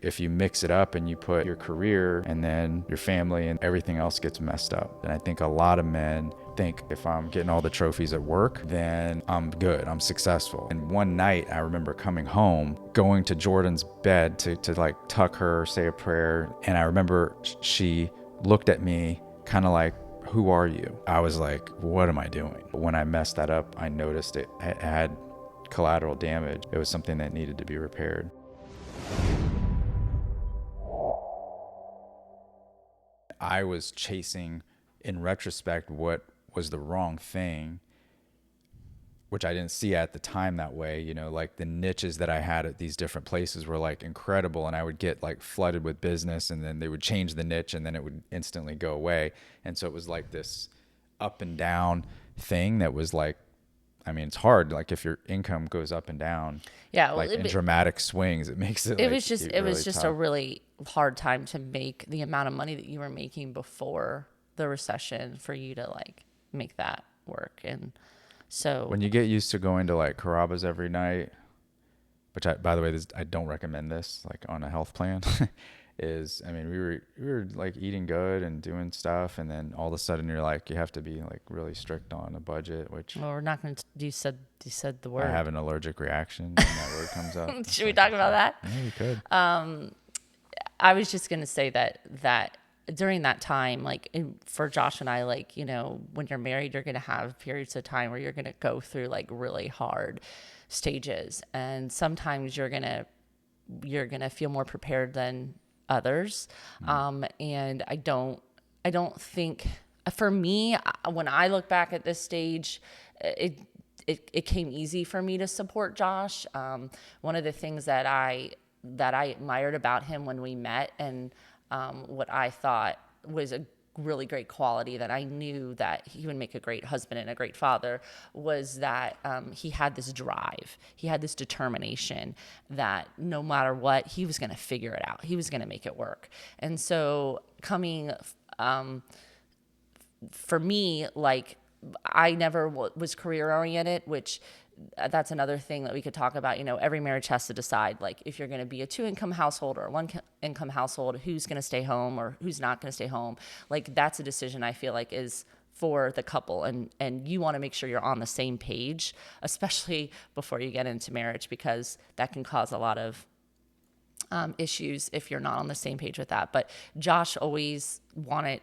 If you mix it up and you put your career and then your family and everything else gets messed up. And I think a lot of men think if I'm getting all the trophies at work, then I'm good, I'm successful. And one night I remember coming home, going to Jordan's bed to like tuck her, say a prayer. And I remember she looked at me kind of like, who are you? I was like, what am I doing? When I messed that up, I noticed it had collateral damage. It was something that needed to be repaired. I was chasing, in retrospect, what was the wrong thing, which I didn't see at the time that way. You know, like the niches that I had at these different places were like incredible, and I would get like flooded with business, and then they would change the niche and then it would instantly go away. And so it was like this up and down thing that was like, I mean, it's hard. Like if your income goes up and down, Yeah, well, like in dramatic swings, it makes it like it really was just a tough. really hard time to make the amount of money that you were making before the recession for you to like make that work. And so When you get used to going to like Carrabba's every night, which I, by the way, I don't recommend this like on a health plan, is, I mean, we were like eating good and doing stuff, and then all of a sudden you're like, you have to be like really strict on a budget, which well, we're not going to. You said the I word. have an allergic reaction when that word comes up. It's Should we like, talk about that? yeah, we could. I was just going to say that during that time, like for Josh and I, like, you know, when you're married, you're going to have periods of time where you're going to go through like really hard stages, and sometimes you're going to feel more prepared than others. And I don't think, for me, when I look back at this stage, it came easy for me to support Josh. One of the things that I admired about him when we met, and what I thought was a really great quality that I knew that he would make a great husband and a great father, was that he had this drive. He had this determination that no matter what, he was going to figure it out. He was going to make it work. And so coming for me, like, I never was career oriented, which that's another thing that we could talk about. You know, every marriage has to decide, like, if you're going to be a 2-income household or a 1-income household, who's going to stay home or who's not going to stay home. Like, that's a decision I feel like is for the couple, and you want to make sure you're on the same page, especially before you get into marriage, because that can cause a lot of issues if you're not on the same page with that. But Josh always wanted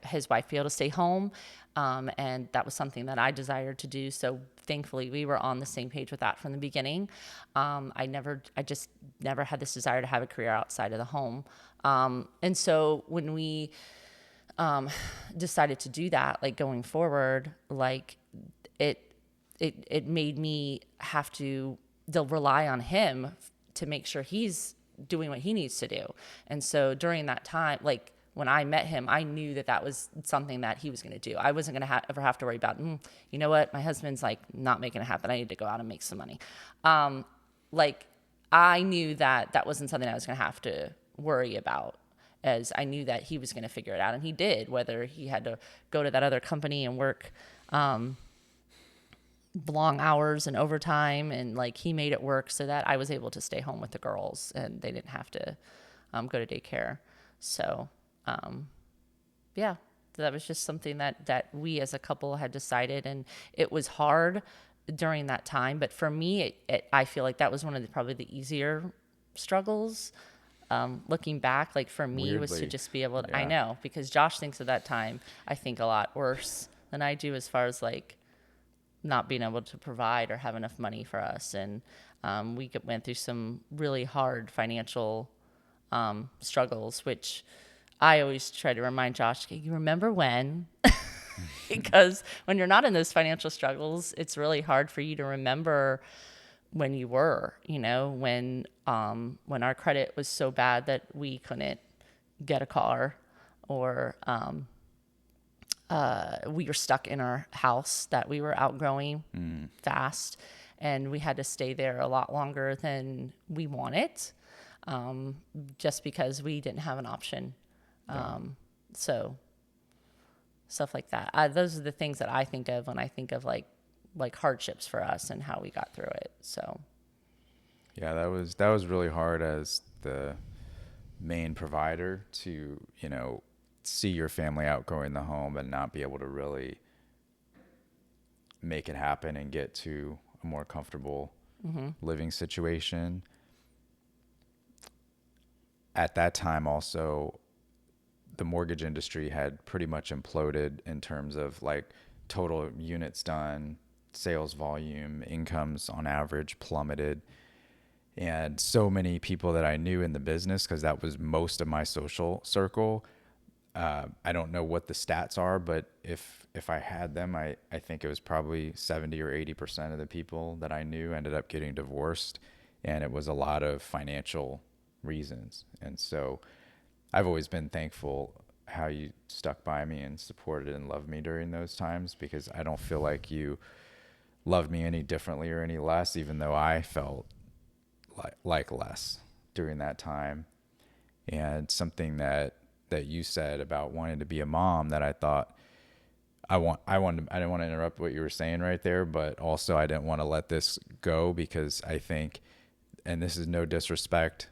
his wife be able to stay home. And that was something that I desired to do. So thankfully we were on the same page with that from the beginning. I just never had this desire to have a career outside of the home. And so when we decided to do that, like going forward, like it made me have to rely on him to make sure he's doing what he needs to do. And so during that time, like when I met him, I knew that was something that he was going to do. I wasn't going to ever have to worry about, you know what, my husband's like not making it happen. I need to go out and make some money. Like I knew that wasn't something I was going to have to worry about, as I knew that he was going to figure it out. And he did, whether he had to go to that other company and work long hours and overtime, and like he made it work so that I was able to stay home with the girls and they didn't have to go to daycare. So yeah, that was just something that we as a couple had decided, and it was hard during that time. But for me, I feel like that was one of probably the easier struggles. Looking back, like for me, was to just be able to, I know, because Josh thinks at that time, I think a lot worse than I do, as far as like not being able to provide or have enough money for us. And we went through some really hard financial struggles, which I always try to remind Josh, "Okay, you remember when?" Because when you're not in those financial struggles, it's really hard for you to remember when you were, you know, when our credit was so bad that we couldn't get a car, or we were stuck in our house that we were outgrowing fast, and we had to stay there a lot longer than we wanted, just because we didn't have an option. So stuff like that. Those are the things that I think of when I think of like hardships for us and how we got through it. So Yeah, that was really hard, as main provider to, see your family outgrowing the home and not be able to really make it happen and get to a more comfortable living situation. At that time also, the mortgage industry had pretty much imploded in terms of like total units done, sales volume, incomes on average plummeted. And so many people that I knew in the business, because that was most of my social circle. I don't know what the stats are, but if I had them, I think it was probably 70 or 80% of the people that I knew ended up getting divorced. And it was a lot of financial reasons. And so I've always been thankful how you stuck by me and supported and loved me during those times, because I don't feel like you loved me any differently or any less, even though I felt like less during that time. And something that you said about wanting to be a mom that I thought I didn't want to interrupt what you were saying right there, but also I didn't want to let this go, because I think, and this is no disrespect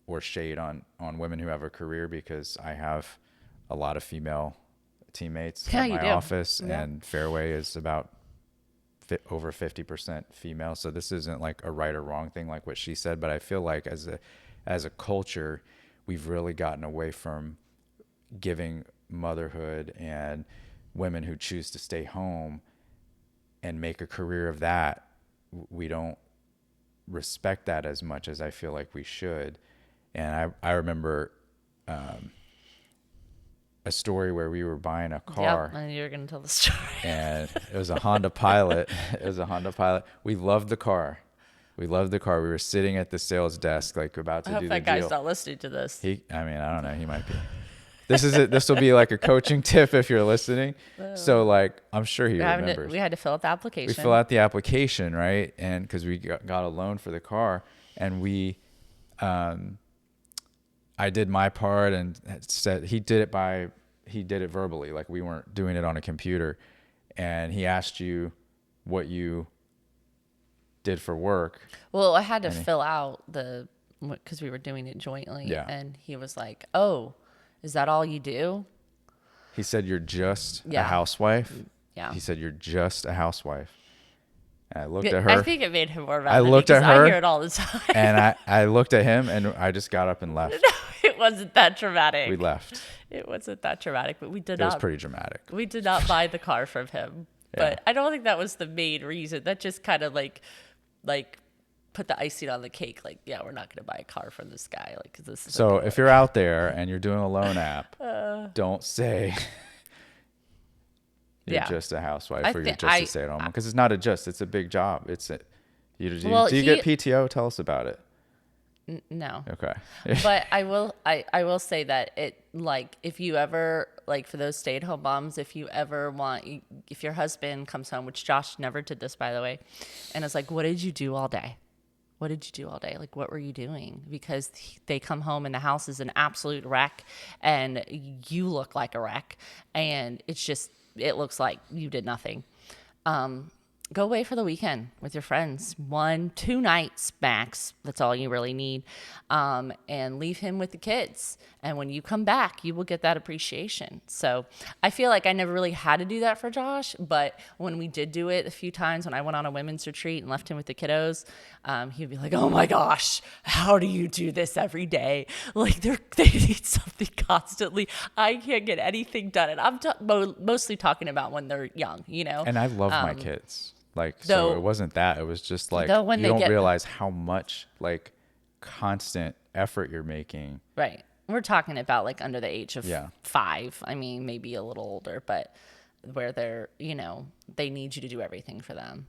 or shade on women who have a career, because I have a lot of female teammates at my office, and Fairway is about over 50% female. So this isn't like a right or wrong thing like what she said, but I feel like as a culture, we've really gotten away from giving motherhood and women who choose to stay home and make a career of that. We don't respect that as much as I feel like we should. And I remember a story where we were buying a car. Yep, and you're going to tell the story. And it was a Honda Pilot. We loved the car. We were sitting at the sales desk, like about to do the deal. I hope that guy's not listening to this. I don't know. He might be. This will be like a coaching tip if you're listening. So like, I'm sure he remembers. We had to fill out the application. We fill out the application, right? And because we got a loan for the car, and I did my part, and said he did it verbally, like we weren't doing it on a computer. And he asked you what you did for work. Well, I had to fill out because we were doing it jointly. Yeah. And he was like, "Oh, is that all you do?" He said, "You're just a housewife." Yeah. He said, "You're just a housewife." And I looked at her. I think it made him more mad. I looked at her. I hear it all the time. And I looked at him, and I just got up and left. No, it wasn't that dramatic. We left. It wasn't that dramatic, but It was pretty dramatic. We did not buy the car from him. Yeah. But I don't think that was the main reason. That just kind of like put the icing on the cake. Like, yeah, we're not going to buy a car from this guy. Like, 'cause this is So if you're out there and you're doing a loan app, don't say you're just a housewife or you're just a stay-at-home, because it's not it's a big job. Do you get PTO? Tell us about it. No. Okay. But I will say that if you ever, like, for those stay-at-home moms, if you ever if your husband comes home, which Josh never did this, by the way, and it's like, what did you do all day? What did you do all day? Like, what were you doing? Because they come home and the house is an absolute wreck, and you look like a wreck, and it looks like you did nothing. Go away for the weekend with your friends, 1-2 nights max. That's all you really need. And leave him with the kids. And when you come back, you will get that appreciation. So I feel like I never really had to do that for Josh. But when we did do it a few times, when I went on a women's retreat and left him with the kiddos, he'd be like, "Oh my gosh, how do you do this every day? Like they need something constantly. I can't get anything done." And I'm mostly talking about when they're young, And I love my kids. So it wasn't that. It was just like, you don't realize how much like constant effort you're making. Right. We're talking about like under the age of 5. I mean, maybe a little older, but where they're, they need you to do everything for them.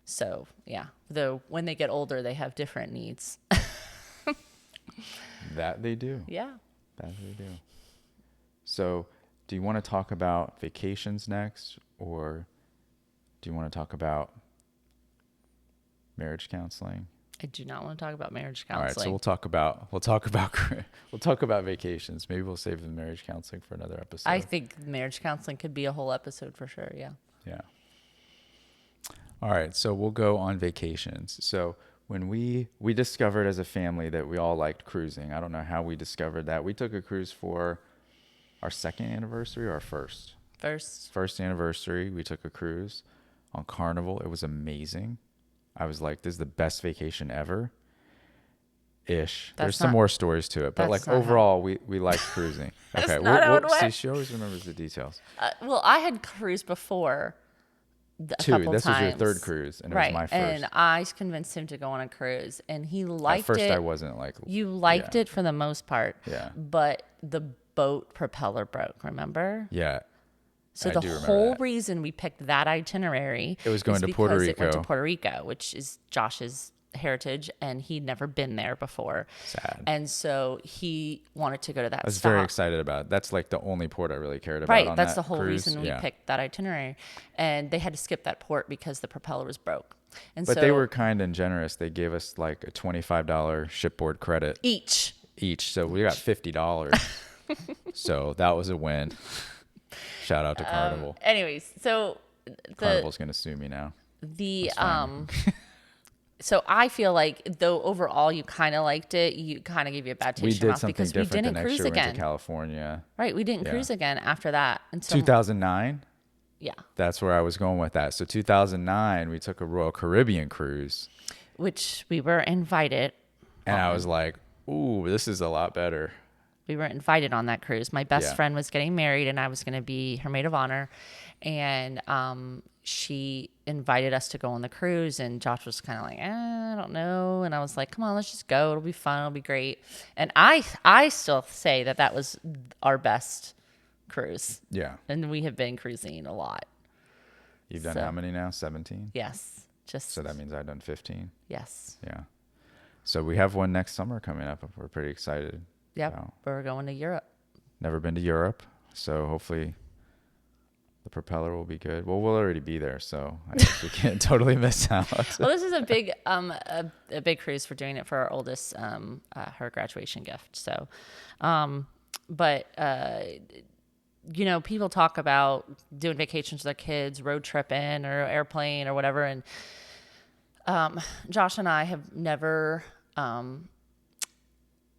So yeah, though when they get older, they have different needs. That they do. Yeah. That they do. So do you want to talk about vacations next, or do you want to talk about marriage counseling? I do not want to talk about marriage counseling. All right, so we'll talk about vacations. Maybe we'll save the marriage counseling for another episode. I think marriage counseling could be a whole episode for sure. Yeah. Yeah. All right, so we'll go on vacations. So When we discovered as a family that we all liked cruising. I don't know how we discovered that. We took a cruise for our second anniversary or our first anniversary. We took a cruise on Carnival. It was amazing. I was like, this is the best vacation ever. Ish. There's some more stories to it, but like overall, we liked cruising. Okay, see, she always remembers the details. Well, I had cruised before a couple This times. was your third cruise, and it was my first. And I convinced him to go on a cruise, and he liked it. At first, I wasn't like. You liked it for the most part. Yeah. But the boat propeller broke. Remember? Yeah. So the whole reason we picked that itinerary, it was going to Puerto Rico. It went to Puerto Rico, which is Josh's heritage, and he'd never been there before. Sad. And so he wanted to go to that. I was very excited about it. That's like the only port I really cared about. Right. On That's that the whole cruise. reason we picked that itinerary. And they had to skip that port because the propeller was broke. And but so they were kind and generous. They gave us like a $25 shipboard credit each. So we got $50. So that was a win. Shout out to Carnival. Anyways, so Carnival's gonna sue me now. So I feel like though overall you kind of liked it, you kind of gave you a bad taste in your mouth because we didn't cruise again. Went to California. Right, we didn't cruise again after that until 2009. Yeah, that's where I was going with that. So 2009, we took a Royal Caribbean cruise, which we were invited. And I was like, "Ooh, this is a lot better." We were invited on that cruise. My best friend was getting married, and I was going to be her maid of honor, and she invited us to go on the cruise, and Josh was kind of like, I don't know. And I was like, come on, let's just go. It'll be fun. It'll be great. And I still say that was our best cruise. Yeah. And we have been cruising a lot. You've done how many now? 17? Yes. So that means I've done 15? Yes. Yeah. So we have one next summer coming up. We're pretty excited. Yep. We're going to Europe. Never been to Europe. So hopefully the propeller will be good. Well, we'll already be there, so I guess we can't totally miss out. Well, this is a big a big cruise for doing it for our oldest, her graduation gift. So, people talk about doing vacations with their kids, road tripping or airplane or whatever. And Josh and I have never,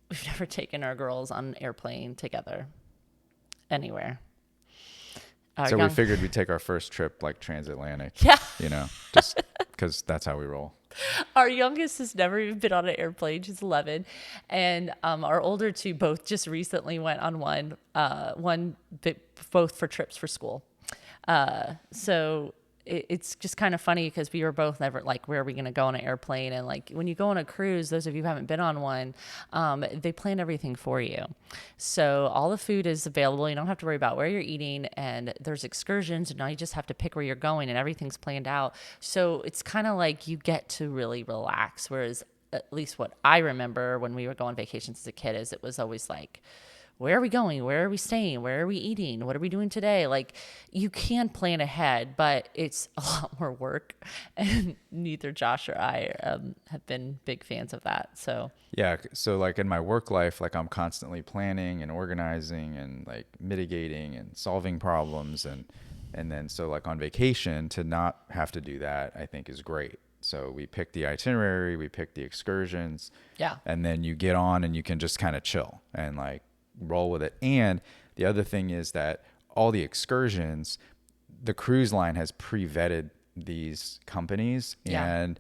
we've never taken our girls on an airplane together anywhere. We figured we'd take our first trip like transatlantic. Yeah. Just because that's how we roll. Our youngest has never even been on an airplane. She's 11. And our older two both just recently went on both for trips for school. So it's just kind of funny because we were both never like, where are we going to go on an airplane? And like when you go on a cruise, those of you who haven't been on one, they plan everything for you. So all the food is available. You don't have to worry about where you're eating, and there's excursions, and now you just have to pick where you're going, and everything's planned out. So it's kind of like you get to really relax. Whereas at least what I remember when we were going on vacations as a kid is it was always like, where are we going? Where are we staying? Where are we eating? What are we doing today? Like, you can plan ahead, but it's a lot more work. And neither Josh or I have been big fans of that. So yeah. So like in my work life, like I'm constantly planning and organizing and like mitigating and solving problems. And then so like on vacation, to not have to do that, I think is great. So we pick the itinerary, we pick the excursions. Yeah. And then you get on and you can just kind of chill and like roll with it. And the other thing is that all the excursions, the cruise line has pre-vetted these companies, and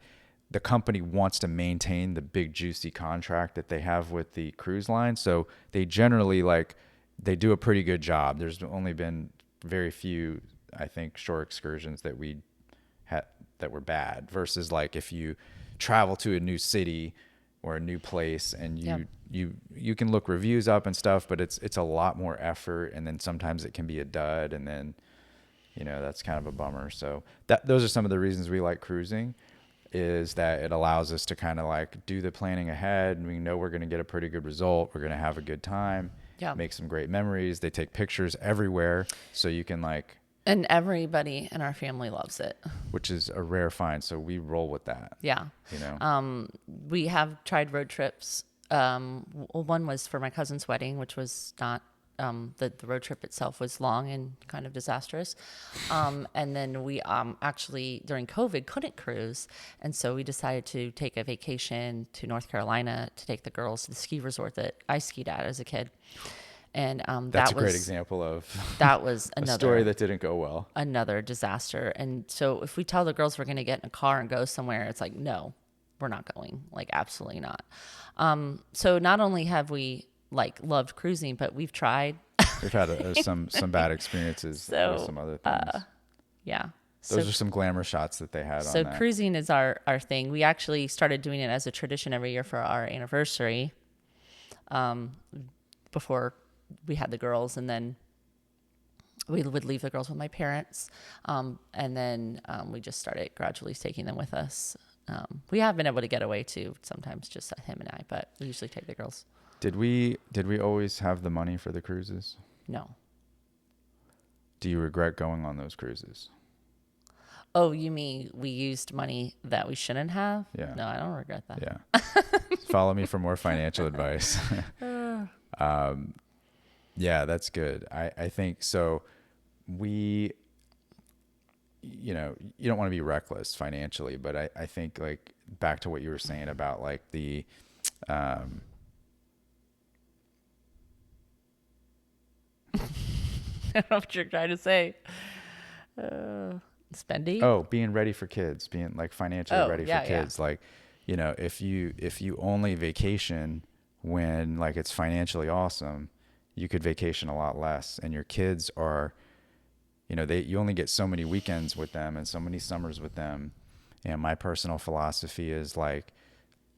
the company wants to maintain the big juicy contract that they have with the cruise line. So they generally they do a pretty good job. There's only been very few, I think, shore excursions that we had that were bad, versus like if you travel to a new city or a new place and you can look reviews up and stuff, but it's a lot more effort, and then sometimes it can be a dud, and then that's kind of a bummer. So those are some of the reasons we like cruising, is that it allows us to kind of like do the planning ahead, and we know we're going to get a pretty good result, we're going to have a good time, make some great memories. They take pictures everywhere, so you can and everybody in our family loves it, which is a rare find. So we roll with that. Yeah. We have tried road trips. One was for my cousin's wedding, which was not the road trip itself was long and kind of disastrous. And then we actually during COVID couldn't cruise, and so we decided to take a vacation to North Carolina to take the girls to the ski resort that I skied at as a kid. And That's that a great was example of that was a another story that didn't go well. another disaster. And so if we tell the girls we're going to get in a car and go somewhere, it's like, no, we're not going. Like, absolutely not. So not only have we like loved cruising, but we've tried. We've had some bad experiences with some other things. Yeah. Those are some glamour shots that they had on that. Cruising is our thing. We actually started doing it as a tradition every year for our anniversary, before we had the girls, and then we would leave the girls with my parents, and then we just started gradually taking them with us. We have been able to get away too, sometimes just him and I, but we usually take the girls. Did we always have the money for the cruises? No. Do you regret going on those cruises? Oh, you mean we used money that we shouldn't have? Yeah. No, I don't regret that. Yeah. Follow me for more financial advice. Yeah, that's good. I think so. You don't want to be reckless financially, but I think like back to what you were saying about like the, I don't know what you're trying to say. Spending? Oh, being ready for kids, being like financially ready for kids. Yeah. Like, if you only vacation when like it's financially awesome, you could vacation a lot less, and your kids are, you only get so many weekends with them and so many summers with them. And my personal philosophy is like,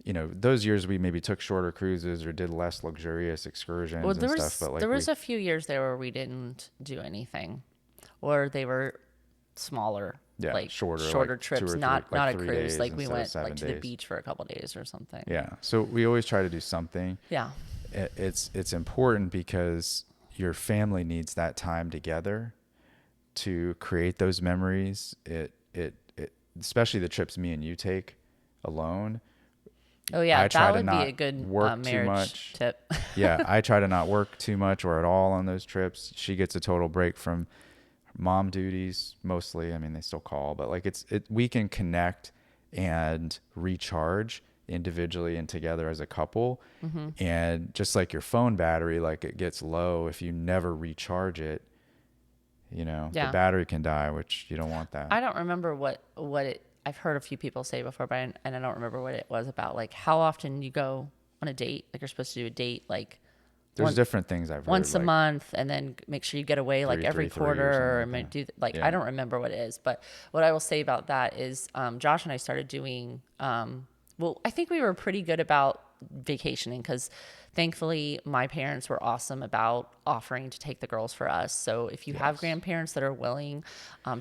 those years we maybe took shorter cruises or did less luxurious excursions and stuff. But like there was a few years there where we didn't do anything, or they were smaller, like shorter like trips, not a cruise. Like we went like to the beach for a couple of days or something. Yeah. So we always try to do something. Yeah. It's important because your family needs that time together to create those memories. It especially the trips me and you take alone. Oh yeah, that would be a good marriage tip. Yeah, I try to not work too much or at all on those trips. She gets a total break from mom duties mostly. I mean, they still call, but like we can connect and recharge individually and together as a couple. Mm-hmm. And just like your phone battery, like it gets low if you never recharge it, the battery can die, which you don't want that. I don't remember what I've heard a few people say before, but and I don't remember what it was about, like how often you go on a date, like you're supposed to do a date, like there's different things I've heard. Once a month, and then make sure you get away like every quarter, or do I don't remember what it is, but what I will say about that is Josh and I started doing, I think we were pretty good about vacationing because thankfully my parents were awesome about offering to take the girls for us. So if you have grandparents that are willing,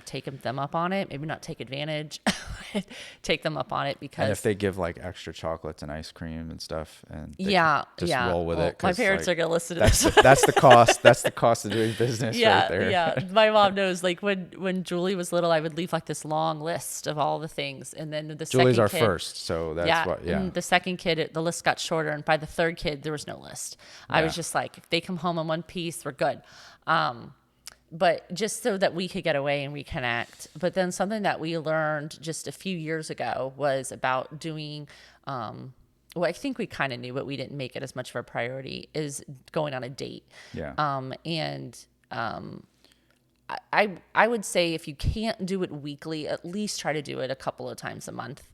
take them up on it. Maybe not take advantage, take them up on it, because and if they give like extra chocolates and ice cream and stuff, and roll with it. My parents are gonna listen to this. That's the cost. That's the cost of doing business right there. Yeah. My mom knows. Like when Julie was little, I would leave like this long list of all the things, and then Julie's our first, so that's what. Yeah. And the second kid, the list got shorter, and by the third kid, there was no list. I was just like, if they come home in one piece, we're good. But just so that we could get away and reconnect. But then something that we learned just a few years ago was about doing, I think we kind of knew, but we didn't make it as much of a priority, is going on a date. Yeah. I would say if you can't do it weekly, at least try to do it a couple of times a month.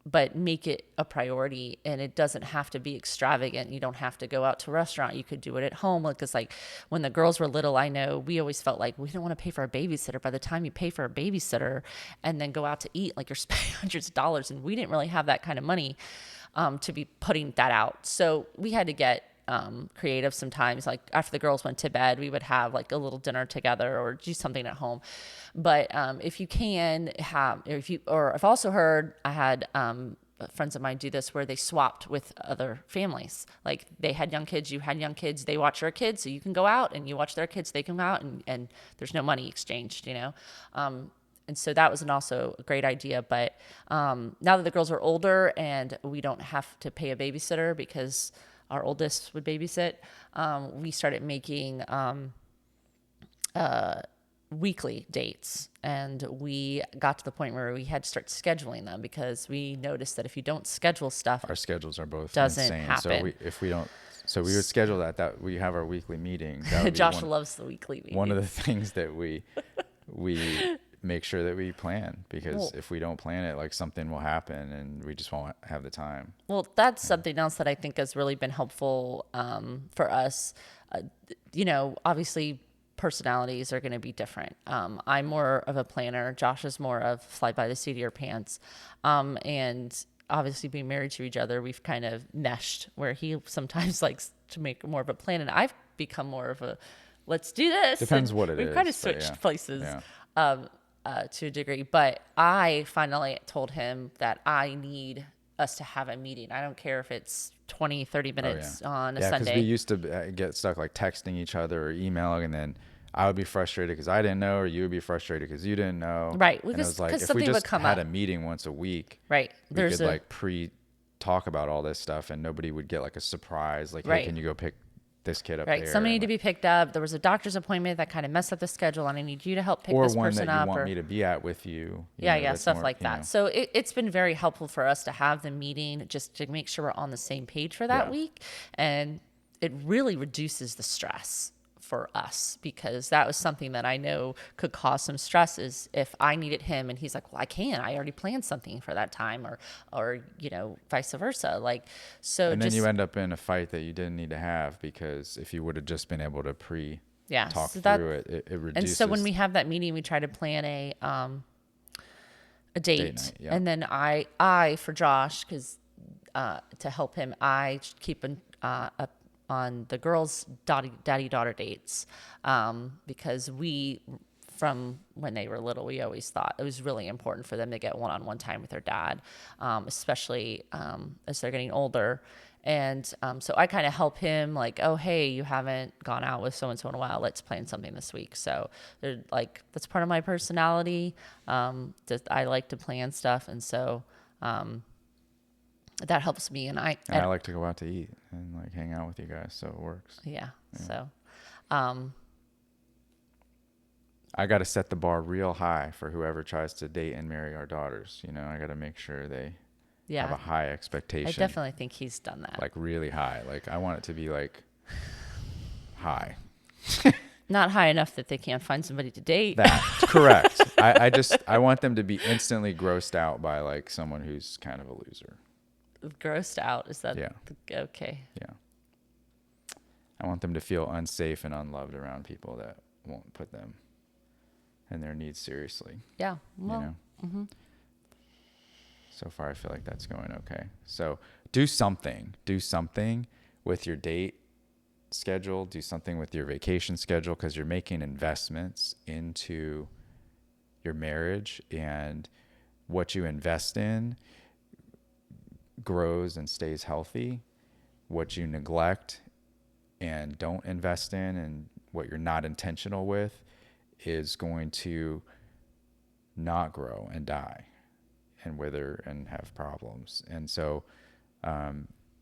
But make it a priority, and it doesn't have to be extravagant. You don't have to go out to a restaurant. You could do it at home. Because like when the girls were little, I know we always felt like we didn't want to pay for a babysitter. By the time you pay for a babysitter and then go out to eat, like you're spending hundreds of dollars, and we didn't really have that kind of money to be putting that out. So we had to get creative sometimes. Like after the girls went to bed, we would have like a little dinner together or do something at home. But if you can have, I've also heard, I had friends of mine do this where they swapped with other families. Like they had young kids, you had young kids, they watch your kids, so you can go out, and you watch their kids, they come out, and there's no money exchanged, And so that was also a great idea. But now that the girls are older and we don't have to pay a babysitter because our oldest would babysit, we started making weekly dates, and we got to the point where we had to start scheduling them because we noticed that if you don't schedule stuff, Our schedules are both doesn't insane. So happen. if we don't, so we would schedule that we have our weekly meeting. That would be Josh loves the weekly meetings. one of the things that we make sure that we plan, because Well, if we don't plan it, like something will happen and we just won't have the time. Well, that's something else that I think has really been helpful for us. Obviously, personalities are going to be different. I'm more of a planner. Josh is more of fly by the seat of your pants. And obviously, being married to each other, we've kind of meshed where he sometimes likes to make more of a plan, and I've become more of a let's do this. Depends And what it we've is, kind of but switched yeah. places. Yeah. To a degree, but I finally told him that I need us to have a meeting. I don't care if it's 20, 30 minutes on a Yeah, because Sunday. we used to get stuck like texting each other or emailing, and then I would be frustrated because I didn't know, or you would be frustrated because you didn't know. Right, And it because was like, if we something would just come had up. a meeting once a week, Right. we There's could a like talk about all this stuff, and nobody would get like a surprise, like, hey, Right. can you go pick this kid up right. there? Somebody And, need to like, be picked up. There was a doctor's appointment that kind of messed up the schedule, and I need you to help pick or this one person that you up. want Or me to be at with you. yeah, that's stuff more, like that. So it's been very helpful for us to have the meeting just to make sure we're on the same page for that Yeah. week, and it really reduces the stress for us, because that was something that I know could cause some stress is if I needed him and he's like, well, I already planned something for that time, or vice versa. Like, so And then just you end up in a fight that you didn't need to have, because if you would have just been able to talk so that, through it, it reduces. and so when we have that meeting, we try to plan a date, night, yeah. and then I for Josh, because to help him, I keep up on the girls' daddy daughter dates, because from when they were little, we always thought it was really important for them to get one-on-one time with their dad, especially as they're getting older. And so I kind of help him, like, oh, hey, you haven't gone out with so and so in a while. Let's plan something this week. So they're like, that's part of my personality. I like to plan stuff, and so that helps me. And And I like to go out to eat and like hang out with you guys, so it works. yeah. So I got to set the bar real high for whoever tries to date and marry our daughters. I got to make sure they have a high expectation. I definitely think he's done that. Like really high. Like I want it to be like high. Not high enough that they can't find somebody to date. That's correct. I want them to be instantly grossed out by like someone who's kind of a loser. Grossed out. Is that Yeah. Okay? Yeah. I want them to feel unsafe and unloved around people that won't put them and their needs seriously. Yeah. Well, So far, I feel like that's going okay. So do something with your date schedule. Do something with your vacation schedule, because you're making investments into your marriage, and what you invest in grows and stays healthy. What you neglect and don't invest in, and what you're not intentional with, is going to not grow and die and wither and have problems. And so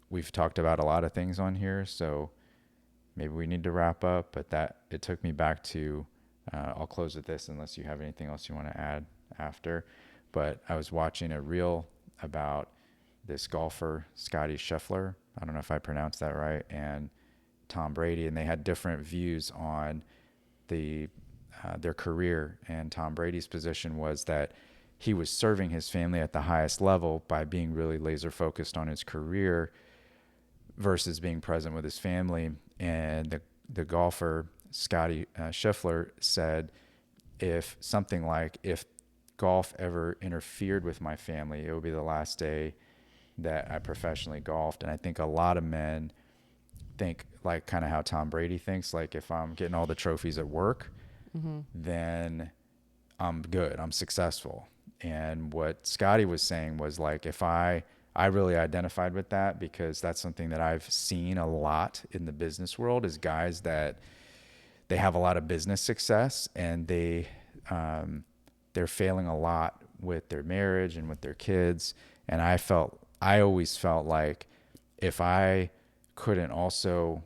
we've talked about a lot of things on here, so maybe we need to wrap up, but that it took me back to I'll close with this unless you have anything else you want to add after. But I was watching a reel about this golfer, Scotty Scheffler. I don't know if I pronounced that right, and Tom Brady, and they had different views on their career. And Tom Brady's position was that he was serving his family at the highest level by being really laser focused on his career versus being present with his family. And the golfer, Scotty Scheffler, said, if golf ever interfered with my family, it would be the last day that I professionally golfed. And I think a lot of men think like kind of how Tom Brady thinks, like if I'm getting all the trophies at work, then I'm good, I'm successful. And what Scotty was saying was like, if I really identified with that, because that's something that I've seen a lot in the business world, is guys that they have a lot of business success and they're failing a lot with their marriage and with their kids. And I always felt like if I couldn't also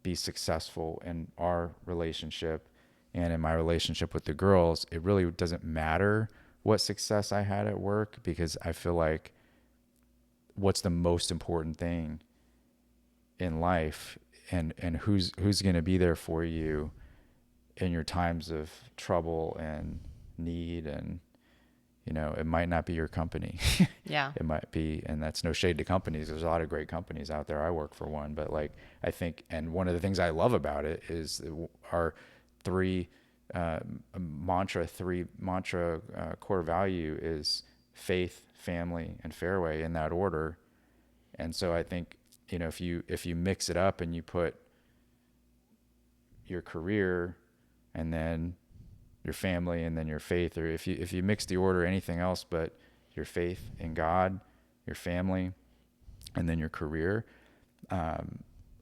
be successful in our relationship and in my relationship with the girls, it really doesn't matter what success I had at work, because I feel like what's the most important thing in life, and who's going to be there for you in your times of trouble and need. And it might not be your company. Yeah. It might be, and that's no shade to companies. There's a lot of great companies out there. I work for one, but like, I think, and one of the things I love about it is our three mantra core value is faith, family, and fairway, in that order. And so I think, if you mix it up and you put your career and then your family and then your faith, or if you mix the order, anything else but your faith in God, your family, and then your career,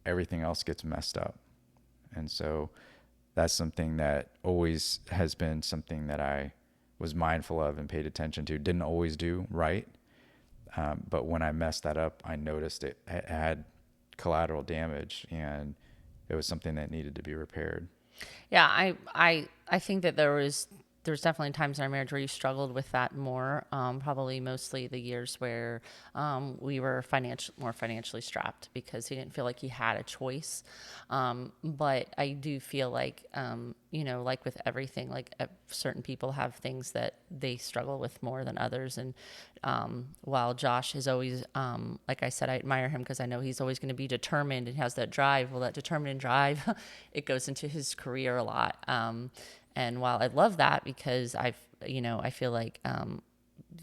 everything else gets messed up. And so that's something that always has been something that I was mindful of and paid attention to. Didn't always do right, but when I messed that up, I noticed it had collateral damage, and it was something that needed to be repaired. Yeah, I think that there's definitely times in our marriage where you struggled with that more. Probably mostly the years where we were more financially strapped, because he didn't feel like he had a choice. But I do feel like, like with everything, like certain people have things that they struggle with more than others. And while Josh is always, like I said, I admire him because I know he's always going to be determined and has that drive. Well, that determined drive, it goes into his career a lot. And while I love that, because I feel like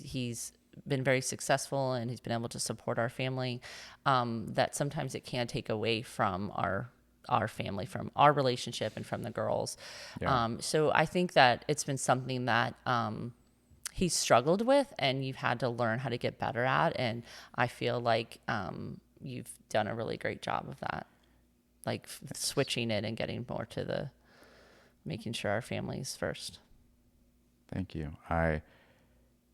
he's been very successful and he's been able to support our family, that sometimes it can take away from our family, from our relationship, and from the girls. Yeah. So I think that it's been something that he's struggled with, and you've had to learn how to get better at. And I feel like you've done a really great job of that, like switching it and getting more to the making sure our family's first. Thank you.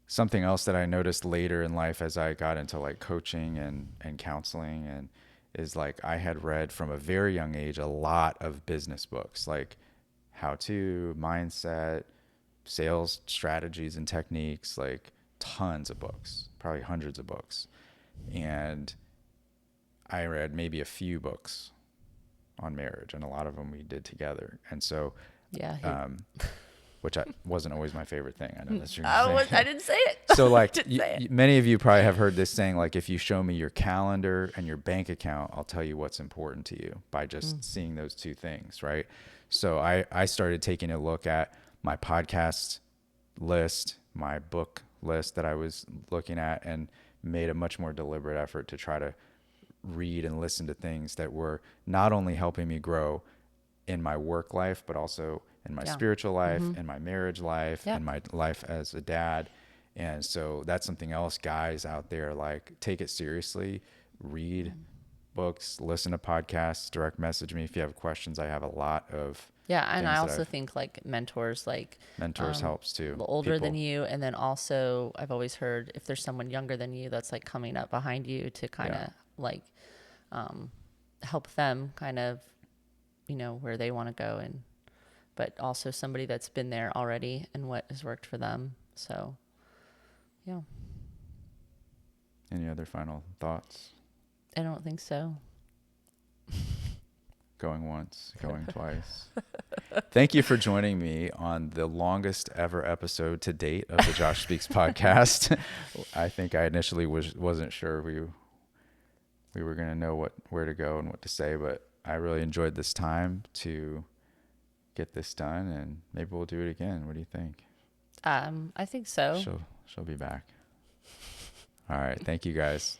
Something else that I noticed later in life as I got into like coaching and counseling, and is like, I had read from a very young age a lot of business books, like how to, mindset, sales strategies and techniques, like tons of books, probably hundreds of books. And I read maybe a few books on marriage, and a lot of them we did together. And so, Yeah. which wasn't always my favorite thing. I know that's your I didn't say it. So like Didn't say it. many of you probably have heard this saying, like, if you show me your calendar and your bank account, I'll tell you what's important to you by just seeing those two things. Right. So I started taking a look at my podcast list, my book list that I was looking at, and made a much more deliberate effort to try to read and listen to things that were not only helping me grow in my work life, but also in my spiritual life, in my marriage life, in my life as a dad. And so that's something else, guys out there, like, take it seriously, read books, listen to podcasts, direct message me if you have questions. I have a lot of And I also think like mentors helps too. older than you. And then also I've always heard if there's someone younger than you that's like coming up behind you, to kind of like help them kind of, where they want to go, but also somebody that's been there already and what has worked for them. So, yeah. Any other final thoughts? I don't think so. Going once, going twice. Thank you for joining me on the longest ever episode to date of the Josh Speaks podcast. I think I initially wasn't sure we were going to know where to go and what to say, but I really enjoyed this time to get this done, and maybe we'll do it again. What do you think? I think so. She'll be back. All right. Thank you, guys.